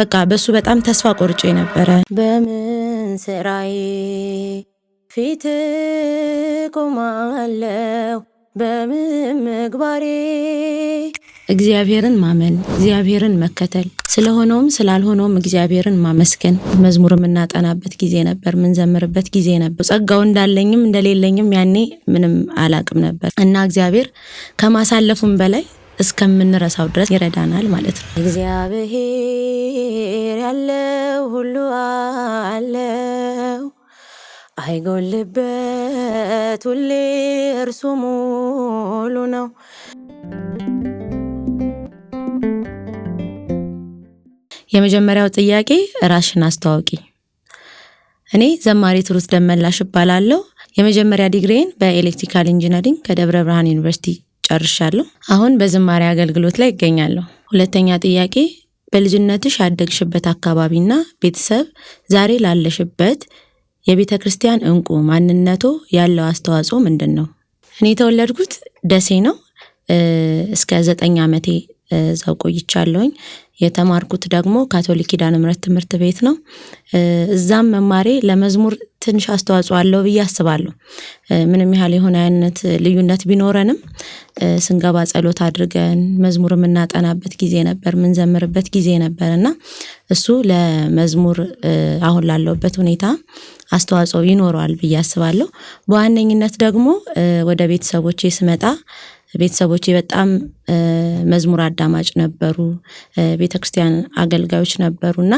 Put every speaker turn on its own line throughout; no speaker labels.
በቃ በሱ በጣም ተስፋ ቆርጬ ነበረ። በምን ስራዬ ፊት ቆማለሁ፣ በምን ምግባሬ። እግዚአብሔርን ማመን፣ እግዚአብሔርን መከተል፣ ስለሆነውም ስላልሆነውም እግዚአብሔርን ማመስገን። መዝሙር የምናጠናበት ጊዜ ነበር፣ ምንዘምርበት ጊዜ ነበር። ጸጋው እንዳለኝም እንደሌለኝም ያኔ ምንም አላቅም ነበር እና እግዚአብሔር ከማሳለፉም በላይ እስከምንረሳው ድረስ ይረዳናል ማለት ነው። እግዚአብሔር ያለው ሁሉ አለው፣ አይጎልበት፣ ሁሌ እርሱ ሙሉ ነው። የመጀመሪያው ጥያቄ ራስሽን አስተዋውቂ። እኔ ዘማሪት ሩት ደመላሽ እባላለሁ። የመጀመሪያ ዲግሪዬን በኤሌክትሪካል ኢንጂነሪንግ ከደብረ ብርሃን ዩኒቨርሲቲ ጨርሻለሁ። አሁን በዝማሬ አገልግሎት ላይ እገኛለሁ። ሁለተኛ ጥያቄ በልጅነትሽ ያደግሽበት አካባቢና ቤተሰብ ዛሬ ላለሽበት የቤተ ክርስቲያን እንቁ ማንነቶ ያለው አስተዋጽኦ ምንድን ነው? እኔ የተወለድኩት ደሴ ነው። እስከ 9 ዓመቴ እዛው ቆይቻለሁኝ። የተማርኩት ደግሞ ካቶሊክ ኪዳነ ምሕረት ትምህርት ቤት ነው። እዛም መማሬ ለመዝሙር ትንሽ አስተዋጽኦ አለው ብዬ አስባለሁ። ምንም ያህል የሆነ አይነት ልዩነት ቢኖረንም ስንገባ ጸሎት አድርገን መዝሙር የምናጠናበት ጊዜ ነበር፣ ምንዘምርበት ጊዜ ነበርና እሱ ለመዝሙር አሁን ላለሁበት ሁኔታ አስተዋጽኦ ይኖረዋል ብዬ አስባለሁ። በዋነኝነት ደግሞ ወደ ቤተሰቦቼ ስመጣ ቤተሰቦቼ በጣም መዝሙር አዳማጭ ነበሩ፣ ቤተክርስቲያን አገልጋዮች ነበሩና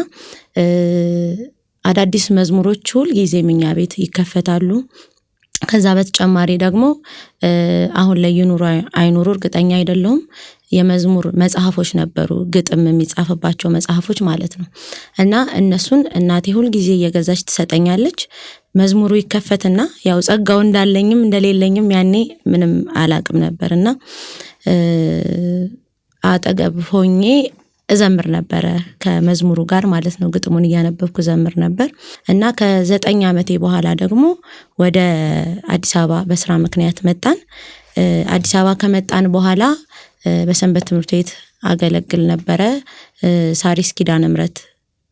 አዳዲስ መዝሙሮች ሁል ጊዜ እኛ ቤት ይከፈታሉ። ከዛ በተጨማሪ ደግሞ አሁን ላይ ይኑሩ አይኑሩ እርግጠኛ አይደለሁም፣ የመዝሙር መጽሐፎች ነበሩ፣ ግጥም የሚጻፍባቸው መጽሐፎች ማለት ነው። እና እነሱን እናቴ ሁል ጊዜ እየገዛች ትሰጠኛለች። መዝሙሩ ይከፈትና ያው ጸጋው እንዳለኝም እንደሌለኝም ያኔ ምንም አላቅም ነበርና አጠገብ ሆኜ እዘምር ነበረ ከመዝሙሩ ጋር ማለት ነው። ግጥሙን እያነበብኩ ዘምር ነበር እና ከ9 ዓመቴ በኋላ ደግሞ ወደ አዲስ አበባ በስራ ምክንያት መጣን። አዲስ አበባ ከመጣን በኋላ በሰንበት ትምህርት ቤት አገለግል ነበረ። ሳሪስ ኪዳነ ምሕረት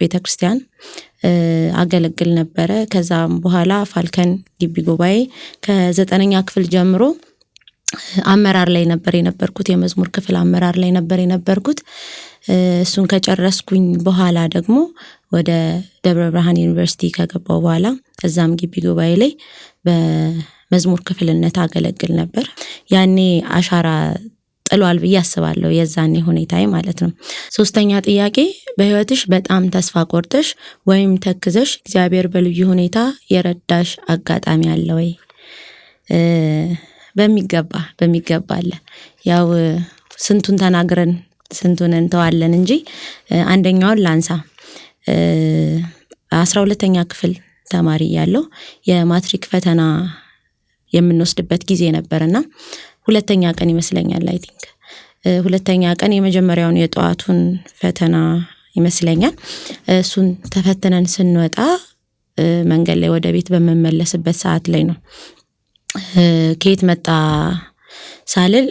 ቤተክርስቲያን አገለግል ነበረ። ከዛም በኋላ ፋልከን ግቢ ጉባኤ ከ9ኛ ክፍል ጀምሮ አመራር ላይ ነበር የነበርኩት፣ የመዝሙር ክፍል አመራር ላይ ነበር የነበርኩት። እሱን ከጨረስኩኝ በኋላ ደግሞ ወደ ደብረ ብርሃን ዩኒቨርሲቲ ከገባው በኋላ እዛም ግቢ ጉባኤ ላይ በመዝሙር ክፍልነት አገለግል ነበር። ያኔ አሻራ ጥሏል ብዬ አስባለሁ፣ የዛኔ ሁኔታዬ ማለት ነው። ሶስተኛ ጥያቄ በህይወትሽ በጣም ተስፋ ቆርጠሽ ወይም ተክዘሽ እግዚአብሔር በልዩ ሁኔታ የረዳሽ አጋጣሚ አለ ወይ? በሚገባ አለ። ያው ስንቱን ተናግረን ስንቱን እንተዋለን እንጂ አንደኛውን ላንሳ። 12ኛ ክፍል ተማሪ ያለው የማትሪክ ፈተና የምንወስድበት ጊዜ ነበርና ሁለተኛ ቀን ይመስለኛል አይ ቲንክ ሁለተኛ ቀን የመጀመሪያውን የጧቱን ፈተና ይመስለኛል። እሱን ተፈተነን ስንወጣ መንገድ ላይ ወደ ቤት በመመለስበት ሰዓት ላይ ነው ከየት መጣ ሳልል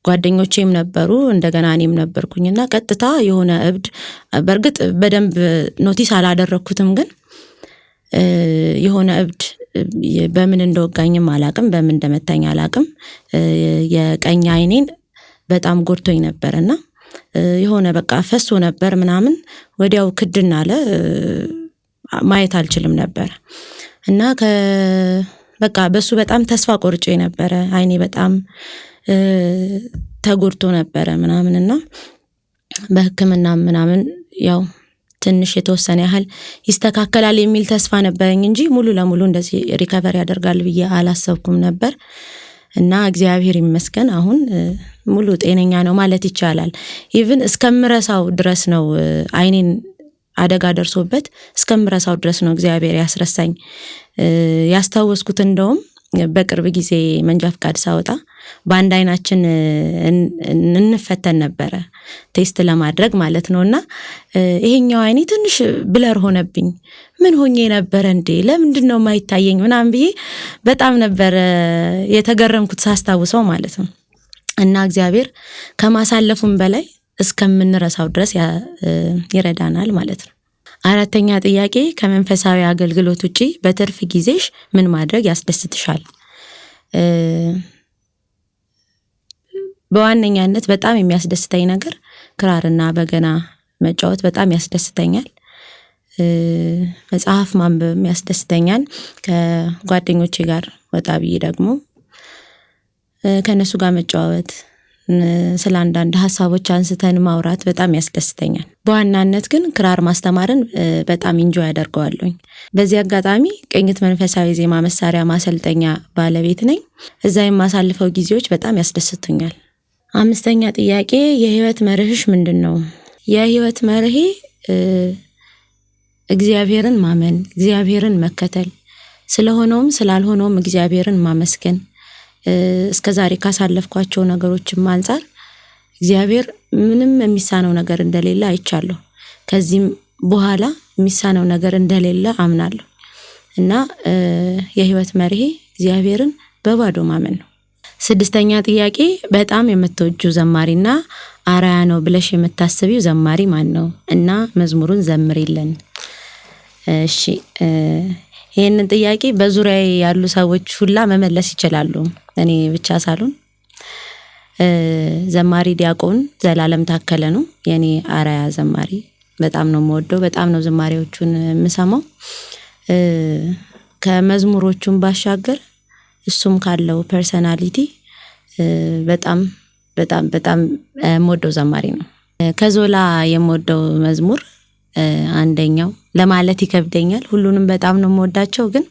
ጓደኞቼም ነበሩ፣ እንደገና እኔም ነበርኩኝና ቀጥታ የሆነ እብድ፣ በርግጥ በደንብ ኖቲስ አላደረኩትም፣ ግን የሆነ እብድ በምን እንደወጋኝም አላቅም፣ በምን እንደመታኝ አላቅም። የቀኝ አይኔን በጣም ጎድቶኝ ነበርና የሆነ በቃ ፈሶ ነበር ምናምን፣ ወዲያው ክድና አለ፣ ማየት አልችልም ነበር እና በቃ በሱ በጣም ተስፋ ቆርጬ ነበረ። አይኔ በጣም ተጎድቶ ነበረ ምናምንና በሕክምና ምናምን ያው ትንሽ የተወሰነ ያህል ይስተካከላል የሚል ተስፋ ነበረኝ እንጂ ሙሉ ለሙሉ እንደዚህ ሪከቨር ያደርጋል ብዬ አላሰብኩም ነበር። እና እግዚአብሔር ይመስገን አሁን ሙሉ ጤነኛ ነው ማለት ይቻላል። ኢቭን እስከምረሳው ድረስ ነው አይኔን አደጋ ደርሶበት እስከምረሳው ድረስ ነው እግዚአብሔር ያስረሳኝ። ያስታወስኩት እንደውም በቅርብ ጊዜ መንጃ ፍቃድ ሳወጣ በአንድ አይናችን እንፈተን ነበረ ቴስት ለማድረግ ማለት ነውና ይሄኛው አይኔ ትንሽ ብለር ሆነብኝ። ምን ሆኜ ነበር እንዴ ለምንድነው ማይታየኝ ምናምን ብዬ በጣም ነበር የተገረምኩት ሳስታውሰው ማለት ነው። እና እግዚአብሔር ከማሳለፉም በላይ እስከምንረሳው ድረስ ይረዳናል ማለት ነው። አራተኛ ጥያቄ ከመንፈሳዊ አገልግሎት ውጪ በትርፍ ጊዜሽ ምን ማድረግ ያስደስትሻል? በዋነኛነት በጣም የሚያስደስተኝ ነገር ክራርና በገና መጫወት በጣም ያስደስተኛል። መጽሐፍ ማንበብ ያስደስተኛል። ከጓደኞቼ ጋር ወጣ ብዬ ደግሞ ከነሱ ጋር መጫወት፣ ስለ አንዳንድ ሀሳቦች አንስተን ማውራት በጣም ያስደስተኛል። በዋናነት ግን ክራር ማስተማርን በጣም ኢንጆይ አደርገዋለሁኝ። በዚህ አጋጣሚ ቅኝት መንፈሳዊ ዜማ መሳሪያ ማሰልጠኛ ባለቤት ነኝ። እዛ የማሳልፈው ጊዜዎች በጣም ያስደስቱኛል። አምስተኛ ጥያቄ የህይወት መርህሽ ምንድነው? የህይወት መርሄ እግዚአብሔርን ማመን፣ እግዚአብሔርን መከተል፣ ስለሆነውም ስላልሆነውም እግዚአብሔርን ማመስገን። እስከዛሬ ካሳለፍኳቸው ነገሮችም አንፃር እግዚአብሔር ምንም የሚሳነው ነገር እንደሌለ አይቻለሁ። ከዚህም በኋላ የሚሳነው ነገር እንደሌለ አምናለሁ እና የህይወት መርሄ እግዚአብሔርን በባዶ ማመን ነው። ስድስተኛ ጥያቄ በጣም የምትወጂው ዘማሪና አርአያ ነው ብለሽ የምታስቢው ዘማሪ ማን ነው? እና መዝሙሩን ዘምሪልን። እሺ ይሄንን ጥያቄ በዙሪያዬ ያሉ ሰዎች ሁላ መመለስ ይችላሉ፣ እኔ ብቻ ሳልሆን። ዘማሪ ዲያቆን ዘላለም ታከለ ነው የኔ አርአያ ዘማሪ። በጣም ነው የምወደው፣ በጣም ነው ዝማሬዎቹን የምሰማው። ከመዝሙሮቹም ባሻገር እሱም ካለው ፐርሰናሊቲ በጣም በጣም በጣም የምወደው ዘማሪ ነው። ከዞላ የምወደው መዝሙር አንደኛው ለማለት ይከብደኛል፣ ሁሉንም በጣም ነው የምወዳቸው፣ ግን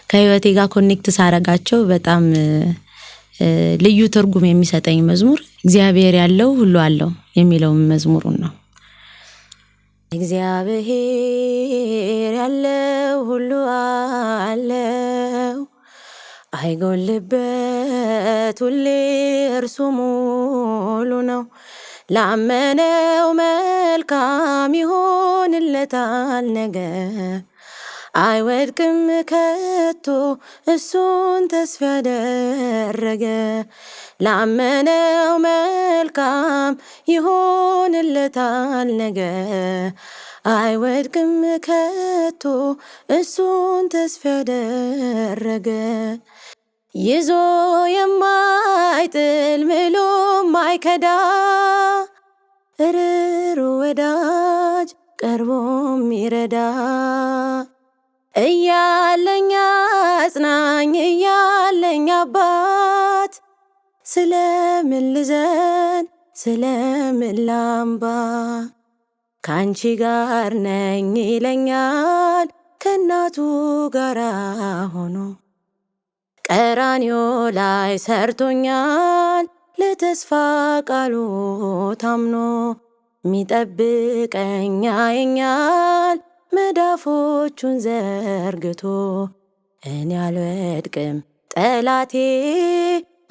ከህይወቴ ጋር ኮኔክት ሳረጋቸው በጣም ልዩ ትርጉም የሚሰጠኝ መዝሙር እግዚአብሔር ያለው ሁሉ አለው የሚለው መዝሙሩን ነው። እግዚአብሔር ያለው ሁሉ አለው፣ አይጎልበት ሁሌ እርሱ ሙሉ ነው። ላመነው መልካም ይሆንለታል ነገር፣ አይወድቅም ከቶ እሱን ተስፋ ያደረገ። ላመነው መልካም ይሆንለታል ነገር፣ አይወድቅም ከቶ እሱን ተስፋ ያደረገ። ይዞ የማይጥል ምሎ ማይከዳ፣ ርሩ ወዳጅ ቀርቦ ሚረዳ። እያለኝ አጽናኝ እያለኝ አባት፣ ስለምን ልዘን ስለምን ላምባ። ካንቺ ጋር ነኝ ይለኛል ከእናቱ ጋር ሆኖ፣ ቀራንዮ ላይ ሰርቶኛል ለተስፋ ቃሉ ታምኖ። ሚጠብቀኝ ያየኛል መዳፎቹን ዘርግቶ፣ እኔ አልወድቅም ጠላቴ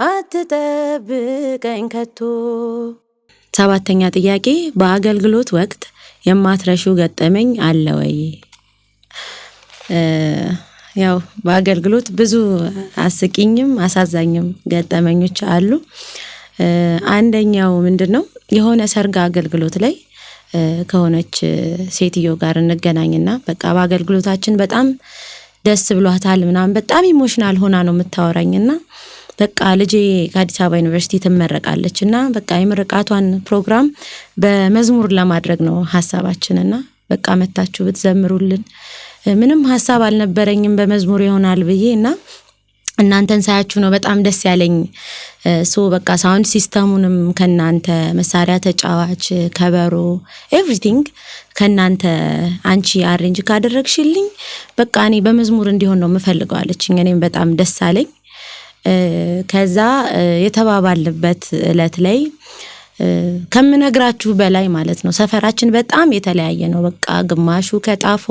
አትጠብቀኝ ከቶ። ሰባተኛ ጥያቄ በአገልግሎት ወቅት የማትረሺው ገጠመኝ አለ ወይ? ያው በአገልግሎት ብዙ አስቂኝም አሳዛኝም ገጠመኞች አሉ። አንደኛው ምንድነው የሆነ ሰርግ አገልግሎት ላይ ከሆነች ሴትዮ ጋር እንገናኝና በቃ በአገልግሎታችን በጣም ደስ ብሏታል ምናምን በጣም ኢሞሽናል ሆና ነው የምታወራኝና በቃ ልጄ ከአዲስ አበባ ዩኒቨርሲቲ ትመረቃለችና በቃ የምርቃቷን ፕሮግራም በመዝሙር ለማድረግ ነው ሐሳባችንና በቃ መታችሁ ብትዘምሩልን። ምንም ሐሳብ አልነበረኝም በመዝሙር ይሆናል ብዬና እናንተን ሳያችሁ ነው በጣም ደስ ያለኝ። በቃ ሳውንድ ሲስተሙንም ከናንተ መሳሪያ ተጫዋች ከበሮ ኤቭሪቲንግ ከናንተ አንቺ አሬንጅ ካደረግሽልኝ በቃ እኔ በመዝሙር እንዲሆን ነው የምፈልገው አለችኝ። እኔም በጣም ደስ አለኝ። ከዛ የተባባልንበት እለት ላይ ከምነግራችሁ በላይ ማለት ነው ሰፈራችን በጣም የተለያየ ነው። በቃ ግማሹ ከጣፎ፣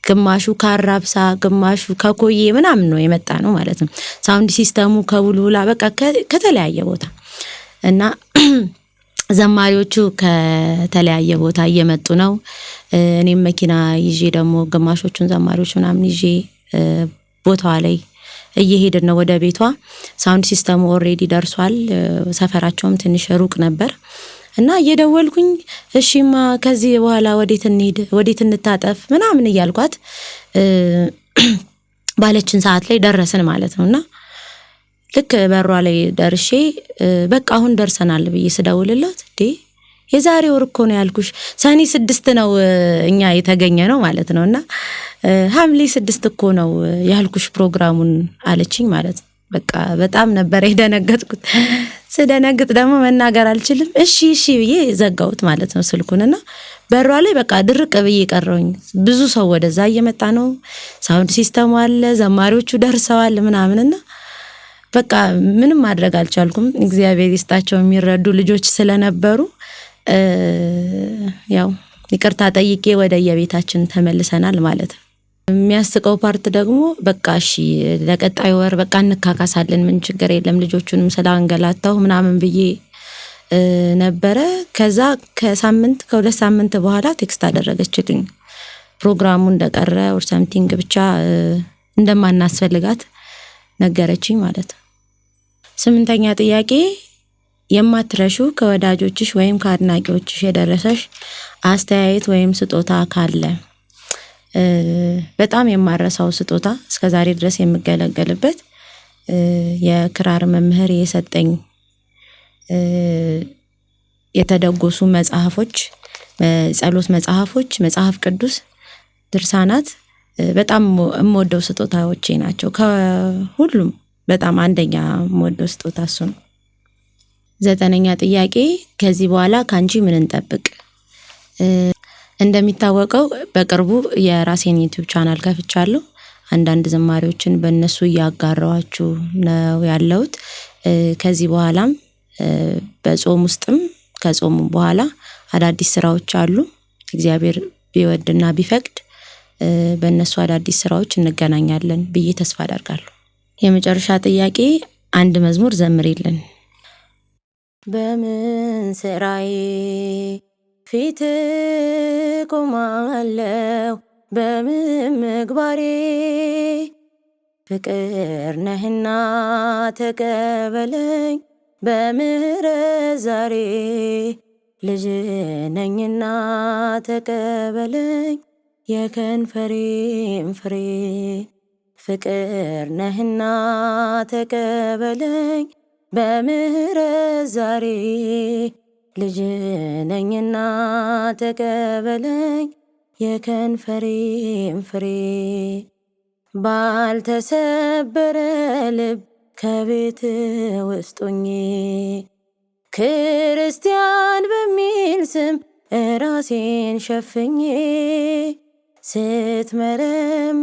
ግማሹ ከአራብሳ፣ ግማሹ ከኮዬ ምናምን ነው የመጣ ነው ማለት ነው። ሳውንድ ሲስተሙ ከቡልቡላ በቃ ከተለያየ ቦታ እና ዘማሪዎቹ ከተለያየ ቦታ እየመጡ ነው። እኔም መኪና ይዤ ደግሞ ግማሾቹን ዘማሪዎች ምናምን ይዤ ቦታዋ ላይ እየሄድን ነው ወደ ቤቷ። ሳውንድ ሲስተሙ ኦሬዲ ደርሷል። ሰፈራቸውም ትንሽ ሩቅ ነበር እና እየደወልኩኝ እሺማ ከዚህ በኋላ ወዴት እንሂድ ወዴት እንታጠፍ ምናምን እያልኳት ባለችን ሰዓት ላይ ደረስን ማለት ነውና ልክ በሯ ላይ ደርሼ በቃ አሁን ደርሰናል ብዬ ስደውልላት የዛሬ ወር እኮ ነው ያልኩሽ ሰኔ 6 ነው እኛ የተገኘ ነው ማለት ነውና ሐምሌ 6 እኮ ነው ያልኩሽ ፕሮግራሙን አለችኝ ማለት ነው። በቃ በጣም ነበር የደነገጥኩት። ስደነግጥ ደግሞ መናገር አልችልም። እሺ ብዬ ዘጋሁት ማለት ነው ስልኩንና በሯ ላይ በቃ ድርቅ ብዬ ቀረሁኝ። ብዙ ሰው ወደዛ እየመጣ ነው። ሳውንድ ሲስተሙ አለ፣ ዘማሪዎቹ ደርሰዋል ምናምንና በቃ ምንም ማድረግ አልቻልኩም። እግዚአብሔር ይስጣቸው የሚረዱ ልጆች ስለነበሩ ያው ይቅርታ ጠይቄ ወደ የቤታችን ተመልሰናል ማለት ነው። የሚያስቀው ፓርት ደግሞ በቃ እሺ ለቀጣይ ወር በቃ እንካካሳለን ምን ችግር የለም ልጆቹንም ስላንገላታው ምናምን ብዬ ነበረ። ከዛ ከሁለት ሳምንት በኋላ ቴክስት አደረገችልኝ ፕሮግራሙ እንደቀረ or something ብቻ እንደማናስፈልጋት ነገረችኝ ማለት ነው። 8ኛ ጥያቄ የማትረሹ ከወዳጆችሽ ወይም ከአድናቂዎችሽ የደረሰሽ አስተያየት ወይም ስጦታ ካለ? በጣም የማረሳው ስጦታ እስከዛሬ ድረስ የምገለገልበት የክራር መምህር የሰጠኝ የተደጎሱ መጽሐፎች፣ ጸሎት መጽሐፎች፣ መጽሐፍ ቅዱስ፣ ድርሳናት በጣም የምወደው ስጦታዎቼ ናቸው። ከሁሉም በጣም አንደኛ የምወደው ስጦታ እሱ ነው። 9ኛ ጥያቄ ከዚህ በኋላ ካንቺ ምን እንጠብቅ? እንደሚታወቀው በቅርቡ የራሴን ዩቲዩብ ቻናል ከፍቻለሁ። አንዳንድ ዘማሪዎችን በእነሱ እያጋራኋችሁ ነው ያለሁት። ከዚህ በኋላም በጾም ውስጥም ከጾሙ በኋላ አዳዲስ ስራዎች አሉ። እግዚአብሔር ቢወድና ቢፈቅድ በእነሱ አዳዲስ ስራዎች እንገናኛለን ብዬ ተስፋ አደርጋለሁ። የመጨረሻ ጥያቄ አንድ መዝሙር ዘምሪልን። በምን ስራዬ ፊት ቆማለሁ በምን ምግባሬ ፍቅር ነህና ተቀበለኝ በምህረት ዛሬ ልጅ ነኝና ተቀበለኝ የከንፈሬን ፍሬ ፍቅር ነህና ተቀበለኝ በምህረት ዛሬ ልጅ ነኝና ተቀበለኝ የከንፈሬን ፍሬ ባልተሰበረ ልብ ከቤት ውስጥ ሆኜ ክርስቲያን በሚል ስም ራሴን ሸፍኜ ስትመረምረኝ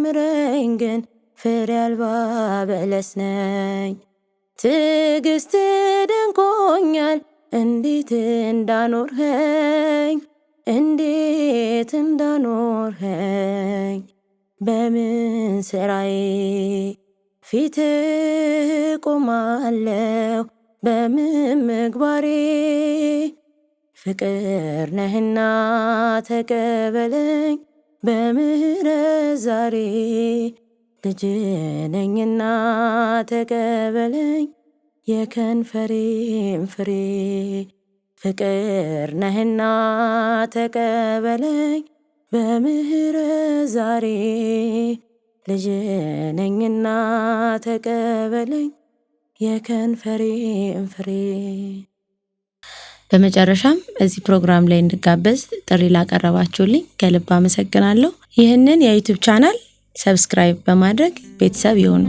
ግን ፍሬ አልባ በለስ ነኝ። ትዕግስት ደንቆኛል እንዴት እንዳኖርኸኝ በምን ስራዬ ፊት ቆማለሁ በምን ምግባሬ ፍቅር ነህና ተቀበለኝ በምህረት ዛሬ ልጅ ነኝና ተቀበለኝ የከንፈሬን ፍሬ ፍቅር ነህና ተቀበለኝ በምህረት ዛሬ ልጅ ነኝና ተቀበለኝ የከንፈሬን ፍሬ። በመጨረሻም እዚህ ፕሮግራም ላይ እንድጋበዝ ጥሪ ላቀረባችሁልኝ ከልብ አመሰግናለሁ። ይህንን የዩቲዩብ ቻናል ሰብስክራይብ በማድረግ ቤተሰብ ይሁኑ።